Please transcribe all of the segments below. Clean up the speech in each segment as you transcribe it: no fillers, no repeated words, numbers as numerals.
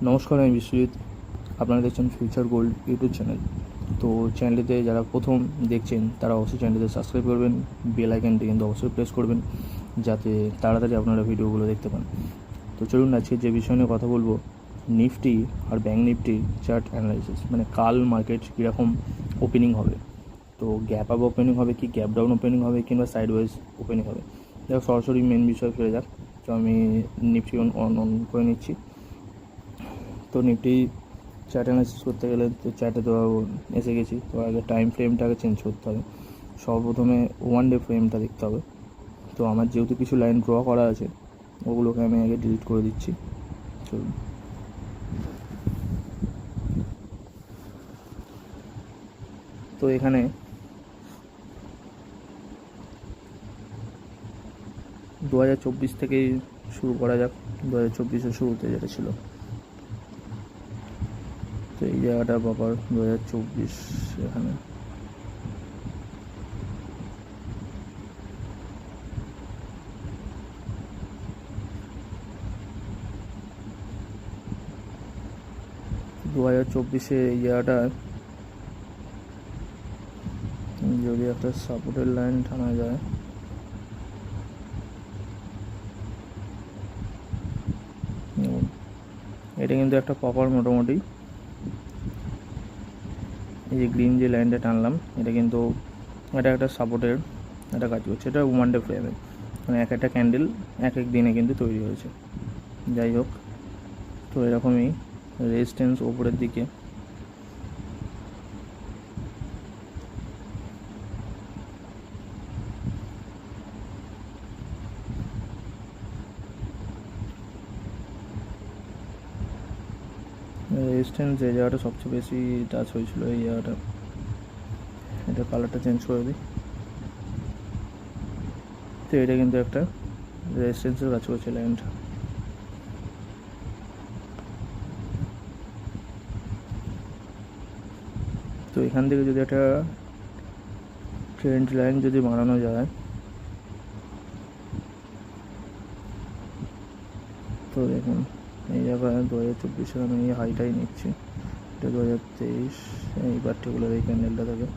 নমস্কার, আমি বিশ্বজিৎ। আপনারা দেখছেন ফিউচার গোল্ড ইউটিউব চ্যানেল। তো চ্যানেলটিতে যারা প্রথম দেখছেন তারা অবশ্যই চ্যানেলটিতে সাবস্ক্রাইব করবেন, বেল আইকনটি কিন্তু অবশ্যই প্রেস করবেন যাতে তাড়াতাড়ি আপনারা ভিডিওগুলো দেখতে পান। তো চলুন আজকে যে বিষয় নিয়ে কথা বলবো, নিফটি আর ব্যাঙ্ক নিফটি চার্ট অ্যানালাইসিস, মানে কাল মার্কেট কীরকম ওপেনিং হবে। তো গ্যাপ আপ ওপেনিং হবে কি গ্যাপ ডাউন ওপেনিং হবে কিংবা সাইডওয়াইজ ওপেনিং হবে। দেখো সরাসরি মেন বিষয় ফিরে যাক। তো আমি নিফটি অন করে নিচ্ছি। তো নিফটি চার্ট অ্যানালাইসিস করতে গেলে তো চার্টে তো এসে গেছি। তো আগে টাইম ফ্রেমটাকে চেঞ্জ করতে হবে। সর্বপ্রথমে 1 ডে ফ্রেমটা দেখতে হবে। তো আমার যেহেতু কিছু লাইন ড্র করা আছে, ওগুলোকে আমি আগে ডিলিট করে দিচ্ছি। চলুন। তো এখানে দু হাজার চব্বিশ থেকেই শুরু করা যাক। 2024-এর শুরুতে যেটা ছিল, তো এই জায়গাটা বাবার 2024 এখানে দু হাজার চব্বিশে এই জায়গাটা যদি একটা সাপোর্টের লাইন টানা যায়, এটা কিন্তু একটা প্রপার মোটামুটি এই যে গ্রিন যে লাইনটা টানলাম, এটা কিন্তু এটা একটা সাপোর্টের একটা কাজ করছে। এটা 1 ডে ফ্রেমে, মানে এক একটা ক্যান্ডেল এক এক দিনে কিন্তু তৈরি হয়েছে। যাই হোক, তো এরকমই রেজিস্ট্যান্স ওপরের দিকে রেজিস্ট্যান্স যে জায়গাটা সবচেয়ে বেশি টাচ হয়েছিল, এই জায়গাটা, এটা কালারটা চেঞ্জ করে দিই। তো এটা কিন্তু একটা রেজিস্ট্যান্সের কাজ করছে লাইনটা। তো এখান থেকে যদি একটা ট্রেন্ড লাইন যদি বানানো যায়, তো দেখুন এই জায়গায় 2024 আমি এই হাইটাই নিচ্ছি। এটা 2023 এই পার্টিকুলার এই ক্যান্ডেলটা থাকে।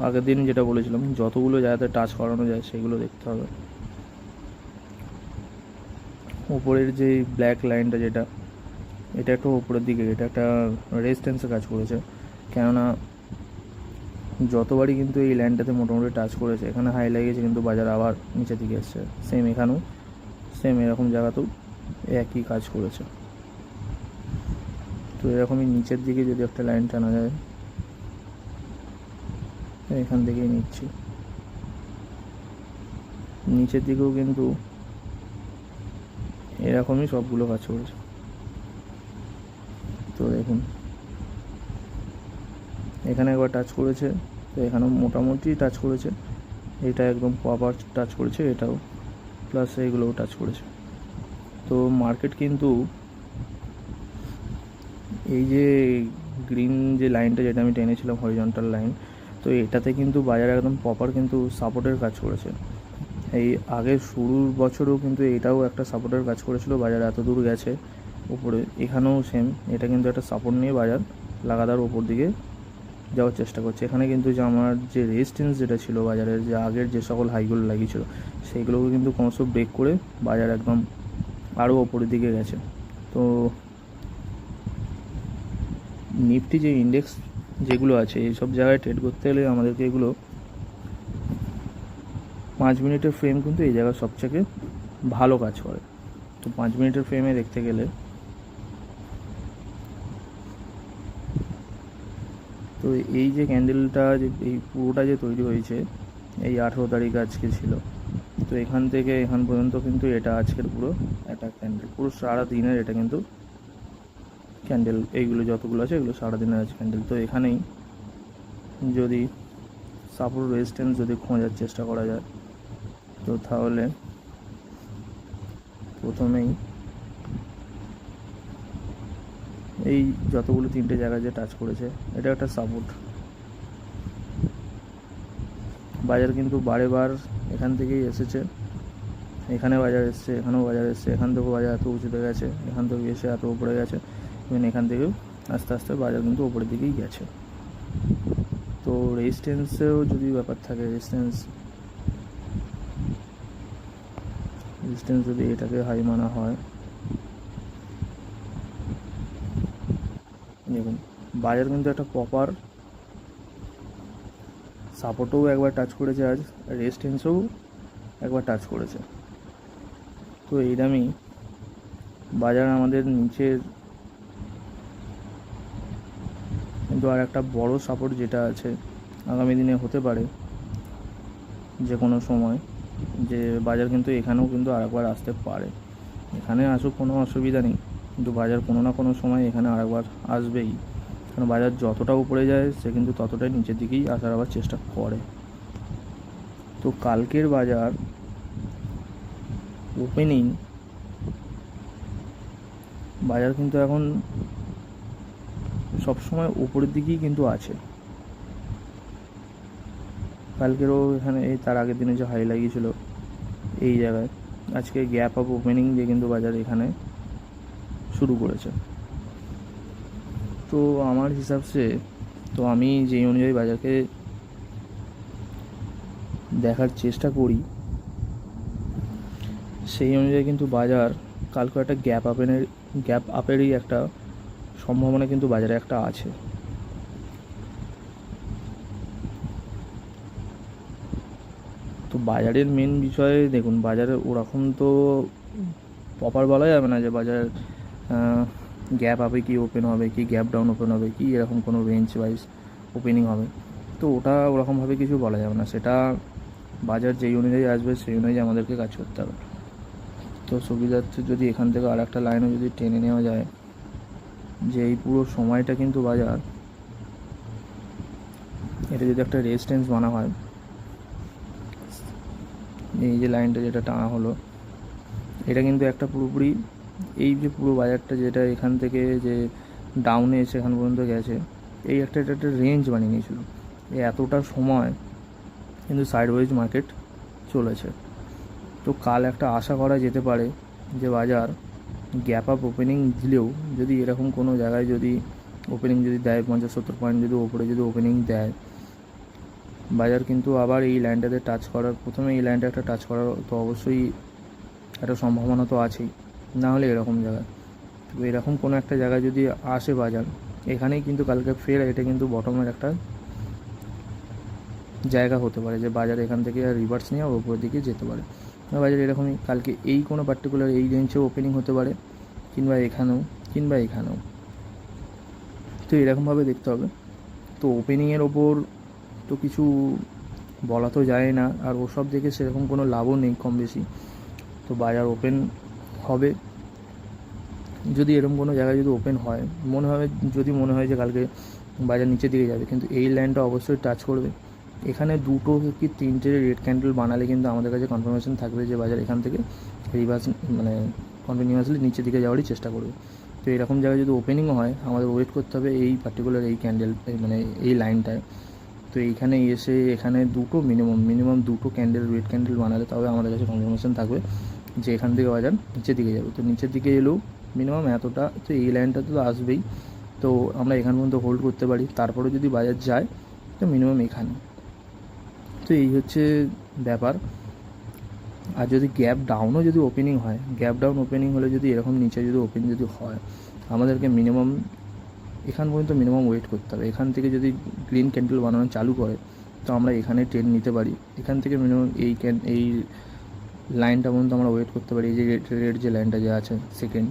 আগের দিন যেটা বলেছিলাম, যতগুলো জায়গাতে টাচ করানো যায় সেগুলো দেখতে হবে। উপরের যে ব্ল্যাক লাইনটা যেটা, এটা একটু উপরের দিকে, এটা একটা রেজিস্ট্যান্সে কাজ করেছে। কেননা যতবারই কিন্তু এই লাইনটাতে মোটামুটি টাচ করেছে, এখানে হাই লাগিয়েছে কিন্তু বাজার আবার নিচের দিকে এসছে। সেম এখানেও সেম এরকম জায়গাতেও একই কাজ করেছে। তো এরকমই নিচের দিকে যদি একটা লাইন টানা যায়, এখান থেকেই নিচ্ছি, নিচের দিকেও কিন্তু এরকমই সবগুলো কাজ করেছে। তো দেখুন এখানে একবার টাচ করেছে, তো এখানেও মোটামুটি টাচ করেছে, এটা একদম প্রপার টাচ করেছে, এটাও প্লাস এইগুলোও টাচ করেছে। তো মার্কেট কিন্তু এই যে গ্রিন যে লাইনটা যেটা আমি টেনেছিলাম হরিজন্টাল লাইন, তো এটাতে কিন্তু বাজার একদম প্রপার কিন্তু সাপোর্টের কাজ করেছে। এই আগের শুরুর বছরও কিন্তু এটাও একটা সাপোর্টের কাজ করেছিল, বাজার এত দূর গেছে উপরে। এখানেও সেম, এটা কিন্তু একটা সাপোর্ট নিয়ে বাজার লাগাতার ওপর দিকে যাওয়ার চেষ্টা করছে। এখানে কিন্তু যে আমার যে রেজিস্ট্যান্স যেটা ছিল বাজারের, যে আগের যে সকল হাইগুলো লাগিয়েছিল, সেইগুলোকে কিন্তু ক্রমশ ব্রেক করে বাজার একদম আরও ওপরের দিকে গেছে। তো নিফটি যে ইন্ডেক্স যেগুলো আছে, এইসব জায়গায় ট্রেড করতে গেলে আমাদেরকে এগুলো 5 মিনিটের ফ্রেম কিন্তু এই জায়গায় সবথেকে ভালো কাজ করে। তো 5 মিনিটের ফ্রেমে দেখতে গেলে, তো এই যে ক্যান্ডেলটা যে এই পুরোটা যে তৈরি হয়েছে, এই 18 তারিখ আজকে ছিল, তো এখান থেকে এখান পর্যন্ত কিন্তু এটা আজকের পুরো একটা ক্যান্ডেল, পুরো সারা দিনের এটা কিন্তু ক্যান্ডেল, এইগুলো যতগুলো আছে এগুলো সারাদিনের আছে ক্যান্ডেল। তো এখানেই যদি সাপোর্ট রেজিস্ট্যান্স যদি খোঁজার চেষ্টা করা যায়, তো তাহলে প্রথমেই এই যতগুলো 3টে জায়গায় যে টাচ করেছে, এটা একটা সাপোর্ট। বাজার কিন্তু বারে বার এখান থেকেই এসেছে, এখানে বাজার এসছে, এখানেও বাজার এসছে, এখান থেকেও বাজার এত উঁচুতে গেছে, এখান থেকে এসে এত উপরে গেছে, ইভেন এখান থেকেও আস্তে আস্তে বাজার কিন্তু উপরের দিকেই গেছে। তো রেজিস্ট্যান্সেও যদি ব্যাপার থাকে, রেজিস্ট্যান্স যদি এটাকে হাই মানা হয়, দেখুন বাজার কিন্তু একটা প্রপার সাপোর্টও একবার টাচ করেছে, আজ রেজিস্ট্যান্সও একবার টাচ করেছে। তো এই দামই বাজার আমাদের নিচের কিন্তু আর একটা বড় সাপোর্ট যেটা আছে আগামী দিনে হতে পারে যে কোনো সময়, যে বাজার কিন্তু এখানেও কিন্তু আরেকবার আসতে পারে। এখানে আসুক, কোনো অসুবিধা নেই, কিন্তু বাজার কোনো না কোনো সময় এখানে আরেকবার আসবেই। কারণ বাজার যতটা উপরে যায় সে কিন্তু ততটাই নিচের দিকেই আসার আবার চেষ্টা করে। তো কালকের বাজার ওপেনিং বাজার কিন্তু এখন সবসময় উপরের দিকেই কিন্তু আছে। কালকেরও এখানে এই তার আগের দিনে যে হাই লাগিয়েছিল এই জায়গায়, আজকে গ্যাপ অফ ওপেনিং দিয়ে কিন্তু বাজার এখানে শুরু করেছে। তো আমার হিসাবসে তো আমি যেই অনুযায়ী বাজারকে দেখার চেষ্টা করি সেই অনুযায়ী কিন্তু বাজার কালকে একটা গ্যাপ আপেরই একটা সম্ভাবনা কিন্তু বাজারে একটা আছে। তো বাজারের মেন বিষয়ে দেখুন, বাজারে ওরকম তো প্রপার বলা যাবে না যে বাজার গ্যাপ আপে কি ওপেন হবে, কি গ্যাপ ডাউন ওপেন হবে, কি এরকম কোনো রেঞ্জ ওয়াইজ ওপেনিং হবে। তো ওটা ওরকমভাবে কিছু বলা যাবে না, সেটা বাজার যেই অনুযায়ী আসবে সেই অনুযায়ী আমাদেরকে কাজ করতে হবে। তো সুবিধার্থে যদি এখান থেকে আর একটা লাইনও যদি টেনে নেওয়া যায়, যে এই পুরো সময়টা কিন্তু বাজার এটা যদি একটা রেজিস্ট্যান্স বানা হয়, এই যে লাইনটা যেটা টানা হলো এটা কিন্তু একটা পুরোপুরি এই যে পুরো বাজারটা যেটা এখান থেকে যে ডাউনে এসে এখান পর্যন্ত গেছে, এই একটা রেঞ্জ বানিয়ে নিয়েছিল। এই এতটা সময় কিন্তু সাইডওয়েজ মার্কেট চলেছে। তো কাল একটা আশা করা যেতে পারে যে বাজার গ্যাপ আপ ওপেনিং দিলেও যদি এরকম কোনো জায়গায় যদি ওপেনিং যদি দেয় 50-70 পয়েন্ট যদি ওপরে যদি ওপেনিং দেয়, বাজার কিন্তু আবার এই লাইনটাতে টাচ করার, প্রথমে এই লাইনটা একটা টাচ করার তো অবশ্যই একটা সম্ভাবনা তো আছেই, না হলে এরকম জায়গায়। তো এরকম কোনো একটা জায়গায় যদি আসে বাজার, এখানেই কিন্তু কালকে ফের এটা কিন্তু বটমের একটা জায়গা হতে পারে, যে বাজার এখান থেকে রিভার্স নিয়ে ওপরের দিকে যেতে পারে। বাজার এরকমই কালকে এই কোনো পার্টিকুলার এই রেঞ্জেও ওপেনিং হতে পারে, কিংবা এখানেও। তো এরকমভাবে দেখতে হবে। তো ওপেনিংয়ের ওপর তো কিছু বলা তো যায় না, আর ওসব দেখে সেরকম কোনো লাভও নেই কম বেশি। তো বাজার ওপেন হবে, যদি এরকম কোনো জায়গায় যদি ওপেন হয়, যদি মনে হয় যে কালকে বাজার নিচের দিকে যাবে, কিন্তু এই লাইনটা অবশ্যই টাচ করবে। এখানে 2 কি 3টে রেড ক্যান্ডেল বানালে কিন্তু আমাদের কাছে কনফার্মেশন থাকবে যে বাজার এখান থেকে রিভার্স মানে কন্টিনিউয়াসলি নিচের দিকে যাওয়ারই চেষ্টা করবে। তো এরকম জায়গায় যদি ওপেনিংও হয়, আমাদের ওয়েট করতে হবে এই পার্টিকুলার এই ক্যান্ডেল মানে এই লাইনটায়। তো এইখানে এসে এখানে মিনিমাম 2 ক্যান্ডেল রেড ক্যান্ডেল বানালে তবে আমাদের কাছে কনফার্মেশন থাকবে যে এখান থেকে বাজার নিচের দিকে যাবে। তো নিচের দিকে এলেও মিনিমাম এতটা, তো এই লাইনটা তো আসবেই। তো আমরা এখান পর্যন্ত হোল্ড করতে পারি, তারপরে যদি বাজার যায় তো মিনিমাম এখানে। তো এই হচ্ছে ব্যাপার। আর যদি গ্যাপ ডাউনও যদি ওপেনিং হয়, গ্যাপ ডাউন ওপেনিং হলে যদি এরকম নিচে যদি ওপেন যদি হয়, আমাদেরকে মিনিমাম এখান পর্যন্ত মিনিমাম ওয়েট করতে হবে। এখান থেকে যদি গ্রিন ক্যান্ডেল বানানো চালু করে তো আমরা এখানে ট্রেড নিতে পারি। এখান থেকে মিনিমাম এই লাইনটা পর্যন্ত আমরা ওয়েট করতে পারি, এই যে রেড যে লাইনটা যে আছে সেকেন্ড,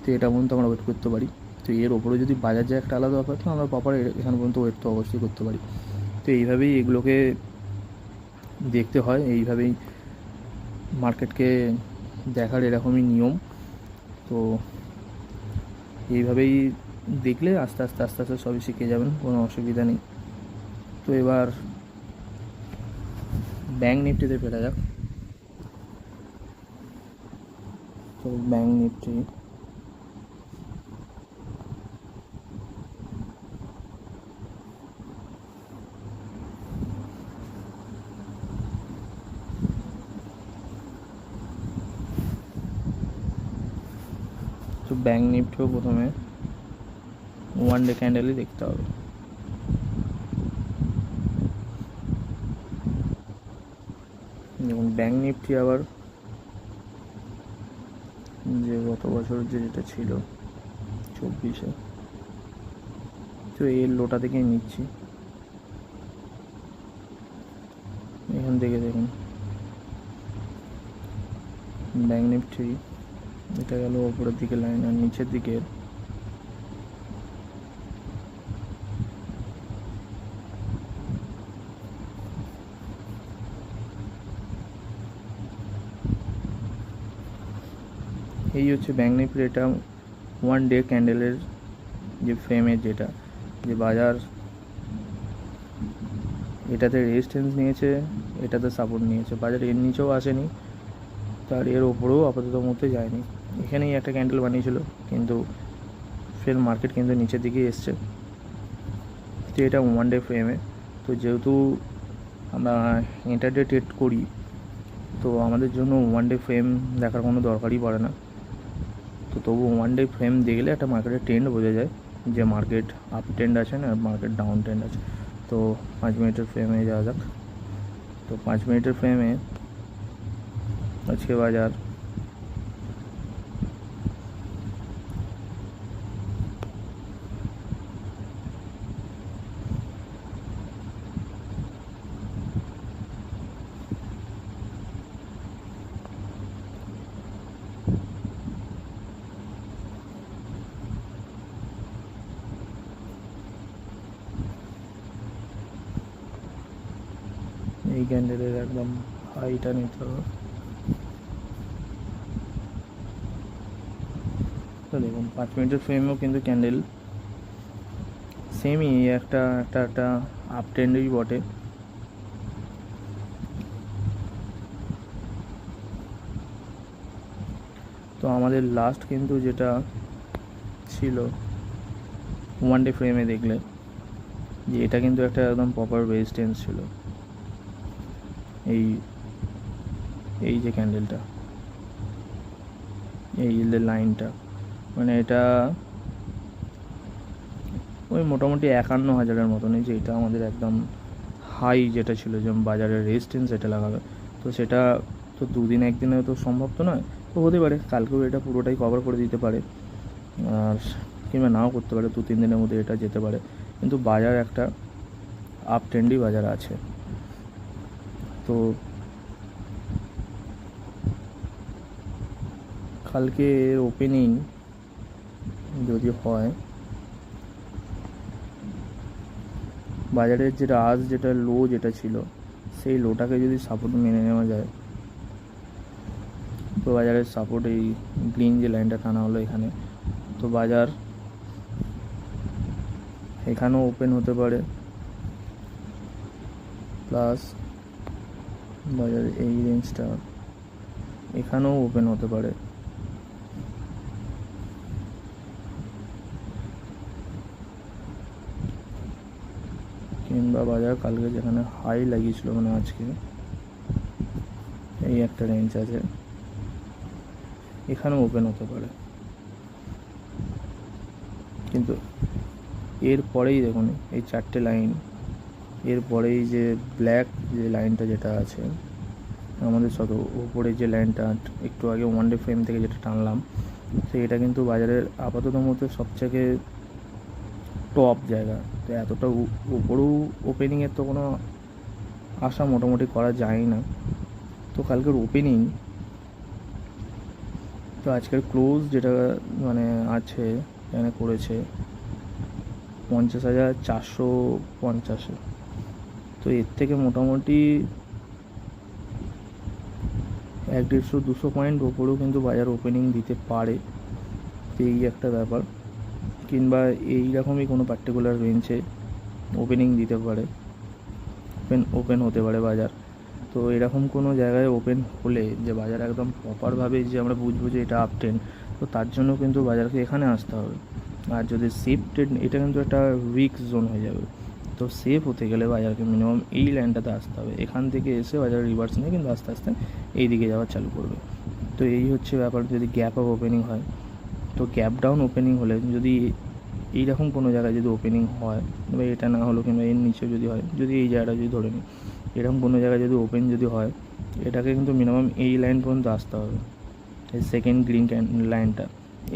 তো এটা পর্যন্ত আমরা ওয়েট করতে পারি। তো এর ওপরে যদি বাজার যায় একটা আলাদা ব্যাপার, তো আমরা প্রপার এখান পর্যন্ত ওয়েট তো অবশ্যই করতে পারি। তো এইভাবেই এগুলোকে দেখতে হয়, এইভাবেই মার্কেটকে দেখার এরকমই নিয়ম। তো এইভাবেই দেখলে আস্তে আস্তে সবই শিখে যাবেন, কোনো অসুবিধা নেই। তো এবার ব্যাঙ্ক নিফটিতে ফেরা যাক। তো ব্যাঙ্ক নিফটি তো ব্যাঙ্ক নিফটিও প্রথমে ওয়ান ডে ক্যান্ডেলই দেখতে হবে। যেমন ব্যাঙ্ক নিফটি আবার যে গত বছর যেটা ছিল 24-এ, তো এর লোটা থেকেই নিচ্ছি। এখান থেকে দেখুন ব্যাঙ্ক নিফটি এটা গেল ওপরের দিকে লাইন, আর নিচের দিকে এই হচ্ছে ব্যাঙ্ক নিফটি। এটা ওয়ান ডে ক্যান্ডেলের যে ফ্রেমের যেটা যে বাজার এটাতে রেজিস্ট্যান্স নিয়েছে, এটাতে সাপোর্ট নিয়েছে, বাজার এর নিচেও আসেনি, তার এর ওপরেও আপাতত মধ্যে যায়নি। এখানেই একটা ক্যান্ডেল বানিয়েছিল, কিন্তু ফের মার্কেট কিন্তু নিচের দিকেই এসছে। তো এটা ওয়ান ডে ফ্রেমে। তো যেহেতু আমরা ইন্টারডে ট্রেড করি, তো আমাদের জন্য ওয়ান ডে ফ্রেম দেখার কোনো দরকারই পড়ে না। তো তবু ওয়ান ডে ফ্রেম দেখলে একটা মার্কেটের ট্রেন্ড বোঝা যায় যে মার্কেট আপ ট্রেন্ড আছে না মার্কেট ডাউন ট্রেন্ড আছে। তো 5 মিনিটের ফ্রেমে যাওয়া যাক। তো 5 মিনিটের ফ্রেমে আজকে বাজার এই ক্যান্ডেলের একদম হাইটা নিতে হবে। তো দেখুন 5 মিনিটের ফ্রেমেও কিন্তু ক্যান্ডেল সেমই একটা আপ ট্রেন্ডই বটে। তো আমাদের লাস্ট কিন্তু যেটা ছিল ওয়ান ডে ফ্রেমে দেখলে যে এটা কিন্তু একটা একদম প্রপার রেজিস্ট্যান্স ছিল, এই যে ক্যান্ডেলটা, এই যে লাইনটা, মানে এটা ওই মোটামুটি 51,000-এর মতনই, যে এটা আমাদের একদম হাই যেটা ছিল, যেমন বাজারের রেজিস্ট্যান্স এটা লাগাবে। তো সেটা তো দুদিন একদিনে তো সম্ভব তো নয়, তো হতে পারে কালকেও এটা পুরোটাই কভার করে দিতে পারে, আর কিংবা নাও করতে পারে, 2-3 দিনের মধ্যে এটা যেতে পারে। কিন্তু বাজার একটা আপ ট্রেন্ডই বাজার আছে। তো কালকে ওপেনিং যদি হয়, বাজারের যেটা যেটা লো যেটা ছিল সেই লোটাকে যদি সাপোর্ট মেনে নেওয়া যায়, তো বাজারের সাপোর্ট এই গ্রিন যে লাইনটা টানা হলো এখানে, তো বাজার এখানেও ওপেন হতে পারে, প্লাস বাজার এই রেঞ্জটা এখানেও ওপেন হতে পারে। কিংবা বাজার কালকে যেখানে হাই লাগিয়েছিল, মানে আজকে এই একটা রেঞ্জ আছে, এখানেও ওপেন হতে পারে। কিন্তু এরপরেই দেখুন এই 4টে লাইন, এরপরেই যে ব্ল্যাক যে লাইনটা যেটা আছে আমাদের শত উপরে যে লাইনটা একটু আগে ওয়ান ডে ফ্রেম থেকে যেটা টানলাম, তো এটা কিন্তু বাজারের আপাতত মধ্যে সবথেকে টপ জায়গা। তো এতটা উপরেও ওপেনিংয়ের তো কোনো আশা মোটামুটি করা যায় না। তো কালকের ওপেনিং, তো আজকের ক্লোজ যেটা মানে আছে এখানে করেছে 50,450। তো এর থেকে মোটামুটি 150-200 পয়েন্ট ওপরেও কিন্তু বাজার ওপেনিং দিতে পারে। তো এই একটা ব্যাপার, কিংবা এইরকমই কোনো পার্টিকুলার রেঞ্জে ওপেনিং দিতে পারে, ওপেন হতে পারে বাজার। তো এরকম কোনো জায়গায় ওপেন হলে যে বাজার একদম প্রপারভাবে যে আমরা বুঝবো যে এটা আপ ট্রেন্ড, তো তার জন্য কিন্তু বাজারকে এখানে আসতে হবে। আর যদি সেফ ট্রেন্ড, এটা কিন্তু একটা উইক জোন হয়ে যাবে। তো সেফ হতে গেলে বাজারকে মিনিমাম এই লাইনটাতে আসতে হবে, এখান থেকে এসে বাজার রিভার্স নিয়ে কিন্তু আস্তে আস্তে এই দিকে যাওয়া চালু করবে। তো এই হচ্ছে ব্যাপার যদি গ্যাপ অফ ওপেনিং হয়। তো গ্যাপ ডাউন ওপেনিং হলে যদি এইরকম কোনো জায়গায় যদি ওপেনিং হয়, বা এটা না হলো কিংবা এর নিচে যদি হয়, যদি এই জায়গাটা যদি ধরে নিই এরকম কোনো জায়গায় যদি ওপেন যদি হয়, এটাকে কিন্তু মিনিমাম এই লাইন পর্যন্ত আসতে হবে, এই সেকেন্ড গ্রিন লাইনটা।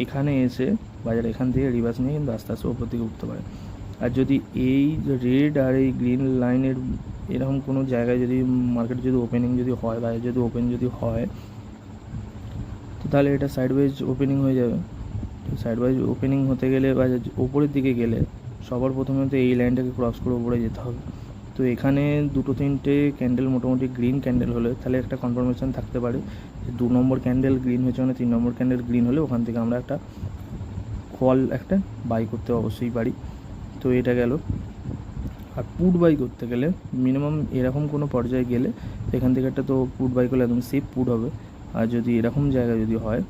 এখানে এসে বাজার এখান থেকে রিভার্স নিয়ে কিন্তু আস্তে আস্তে ওপর দিকে উঠতে পারে। আর যদি এই রেড আর এই গ্রিন লাইনের এরকম কোনো জায়গায় যদি মার্কেট যদি ওপেনিং যদি হয়, বাজার যদি ওপেন যদি হয়, তো তাহলে এটা সাইডওয়েজ ওপেনিং হয়ে যাবে। তো সাইডওয়াইজ ওপেনিং হতে গেলে বা ওপরের দিকে গেলে সবার প্রথমে তো এই লাইনটাকে ক্রস করে ওপরে যেতে হবে। তো এখানে 2-3টে ক্যান্ডেল মোটামুটি গ্রিন ক্যান্ডেল হলে তাহলে একটা কনফার্মেশন থাকতে পারে যে 2 নম্বর ক্যান্ডেল গ্রিন হয়েছে, মানে 3 নম্বর ক্যান্ডেল গ্রিন হলে ওখান থেকে আমরা একটা কল একটা বাই করতে অবশ্যই পারি। তো এটা গেল। আর পুট বাই করতে গেলে মিনিমাম এরকম কোনো পর্যায়ে গেলে এখান থেকে একটা তো পুট বাই করলে একদম সেফ পুট হবে। আর যদি এরকম জায়গা যদি হয়,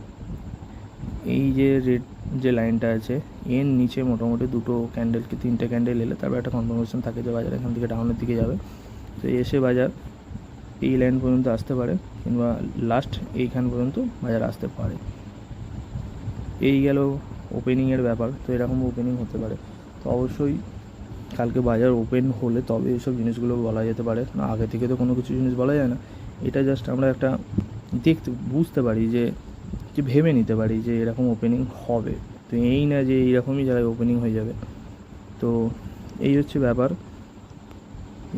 এই যে রেড যে লাইনটা আছে এর নিচে মোটামুটি 2টো ক্যান্ডেল কি 3টে ক্যান্ডেল এলে তারপর একটা কনফার্মেশন থাকে যে বাজার এখান থেকে ডাউনের দিকে যাবে। তো এসে বাজার এই লাইন পর্যন্ত আসতে পারে কিংবা লাস্ট এইখান পর্যন্ত বাজার আসতে পারে। এই গেল ওপেনিংয়ের ব্যাপার। তো এরকম ওপেনিং হতে পারে। তো অবশ্যই কালকে বাজার ওপেন হলে তবে এইসব জিনিসগুলো বলা যেতে পারে, না আগে থেকে তো কোনো কিছু জিনিস বলা যায় না। এটা জাস্ট আমরা একটা বুঝতে পারি যে ভেবে নিতে পারি যে এরকম ওপেনিং হবে। তো এই না যে এইরকমই জায়গায় ওপেনিং হয়ে যাবে। তো এই হচ্ছে ব্যাপার।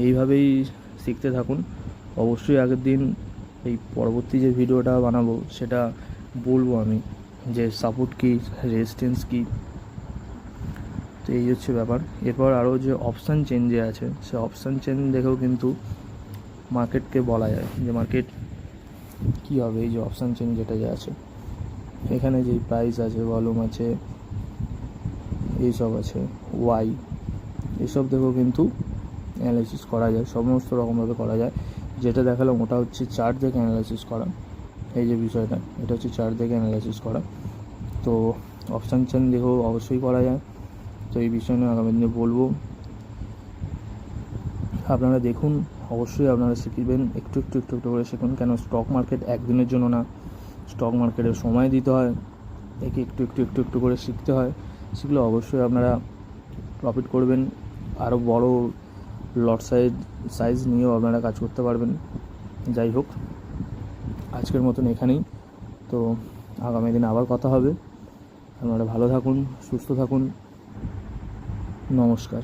এইভাবেই শিখতে থাকুন। অবশ্যই আগের দিন এই পরবর্তী যে ভিডিওটা বানাবো সেটা বলবো আমি যে সাপোর্ট কী, রেজিস্ট্যান্স কী। তো এই হচ্ছে ব্যাপার। এরপর আরও যে অপশান চেন যে আছে সে অপশান চেন দেখেও কিন্তু মার্কেটকে বলা যায় যে মার্কেট কী হবে। এই যে অপশান চেন যেটা যে আছে এখানে যেই প্রাইস আছে, ভলিউম আছে, এইসব আছে, ওয়াই, এসব দেখেও কিন্তু অ্যানালাইসিস করা যায়, সমস্ত রকমভাবে করা যায়। যেটা দেখালাম ওটা হচ্ছে চার্ট দেখে অ্যানালাইসিস করা। এই যে বিষয়টা এটা হচ্ছে চার্ট দেখে অ্যানালাইসিস করা। তো অপশান চেন দেখেও অবশ্যই করা যায়। তো এই বিষয় নিয়ে আগামী দিনে বলবো, আপনারা দেখুন। অবশ্যই আপনারা শিখবেন, একটু একটু একটু একটু করে শিখুন। কেন স্টক মার্কেট একদিনের জন্য না, স্টক মার্কেটের সময় দিতে হয়, একে একটু একটু একটু একটু করে শিখতে হয়। শিখলে অবশ্যই আপনারা প্রফিট করবেন, আরও বড় লট সাইজ নিয়েও আপনারা কাজ করতে পারবেন। যাই হোক, আজকের মতন এখানেই। তো আগামী দিনে আবার কথা হবে। আপনারা ভালো থাকুন, সুস্থ থাকুন। নমস্কার।